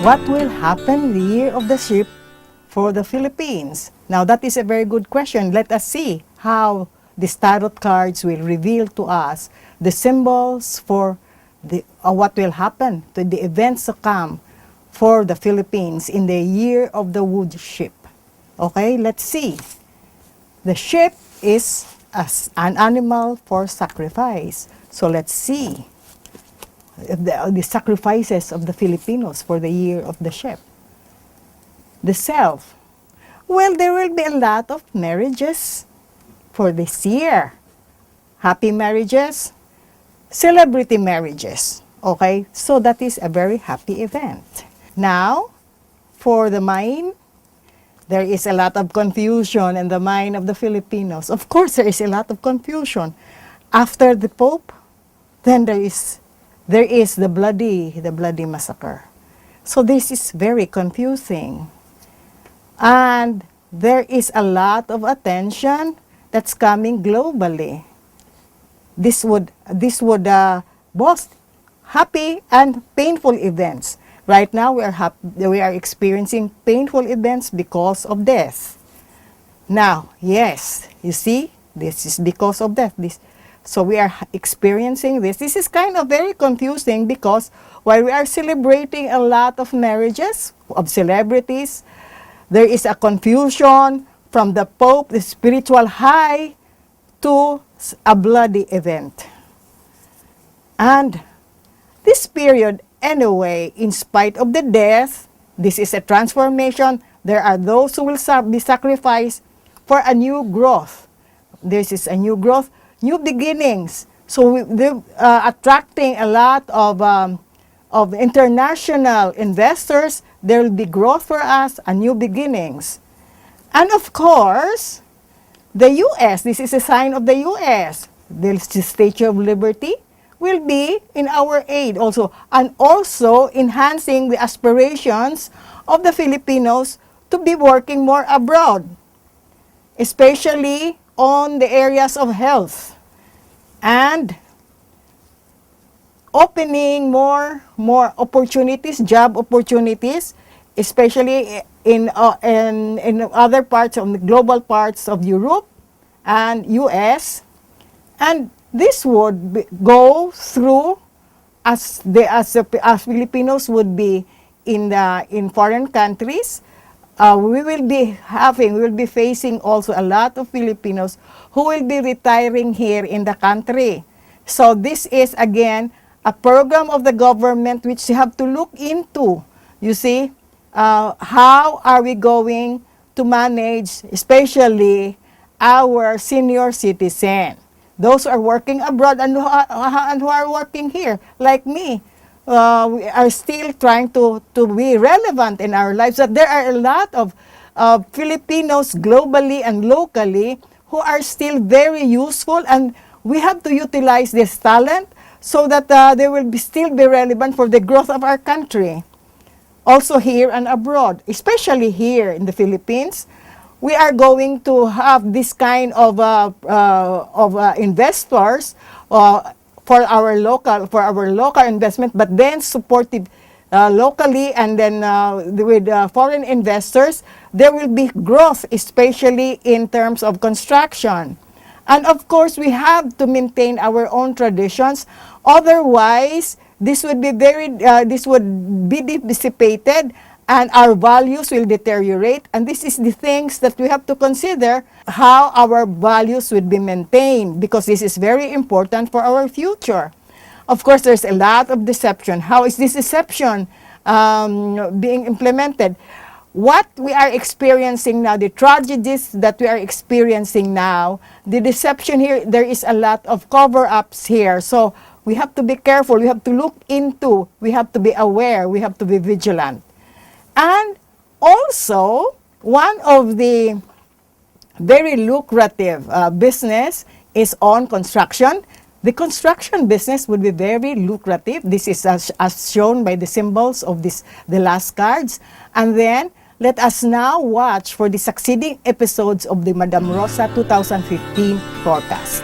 What will happen the year of the sheep for the Philippines? Now that is a very good question. Let us see how the tarot cards will reveal to us the symbols for what will happen to the events to come for the Philippines in the year of the wood sheep. Okay, let's see. The sheep is an animal for sacrifice. So let's see the sacrifices of the Filipinos for the year of the sheep. The self. Well, there will be a lot of marriages for this year. Happy marriages, celebrity marriages. Okay, so that is a very happy event. Now, for the mind, there is a lot of confusion in the mind of the Filipinos. Of course, there is a lot of confusion. After the Pope, then there is the bloody massacre. So this is very confusing. And there is a lot of attention that's coming globally. This would both happy and painful events. Right now we are experiencing painful events because of death. Now, yes, you see, this is because of death. So we are experiencing this. This is kind of very confusing because while we are celebrating a lot of marriages of celebrities, there is a confusion from the Pope, the spiritual high, to a bloody event. And this period, anyway, in spite of the death, this is a transformation. There are those who will be sacrificed for a new growth. This is a new growth, new beginnings. So they're attracting a lot of international investors. There will be growth for us and new beginnings. And of course, the U.S., this is a sign of the U.S. The Statue of Liberty will be in our aid also, and also enhancing the aspirations of the Filipinos to be working more abroad, especially on the areas of health, and opening more opportunities, job opportunities, especially in other parts of the global parts of Europe and U.S. And this would go through as Filipinos would be in foreign countries. We will be facing also a lot of Filipinos who will be retiring here in the country. So this is again a program of the government which you have to look into. You see, how are we going to manage, especially our senior citizen, those who are working abroad and who are working here, like me. We are still trying to be relevant in our lives. That there are a lot of Filipinos globally and locally who are still very useful, and we have to utilize this talent so that they will still be relevant for the growth of our country. Also here and abroad, especially here in the Philippines, we are going to have this kind of investors for our local investment, but then supported locally, and then with foreign investors, there will be growth, especially in terms of construction. And of course, we have to maintain our own traditions. Otherwise, this would be dissipated, and our values will deteriorate. And this is the things that we have to consider, how our values would be maintained, because this is very important for our future. Of course, there's a lot of deception. How is this deception being implemented? What we are experiencing now, the tragedies that we are experiencing now, the deception here, there is a lot of cover-ups here. So we have to be careful, we have to look into, we have to be aware, we have to be vigilant. And also, one of the very lucrative business is on construction. The construction business would be very lucrative. This is as shown by the symbols of the last cards. And then, let us now watch for the succeeding episodes of the Madam Rosa 2015 forecast.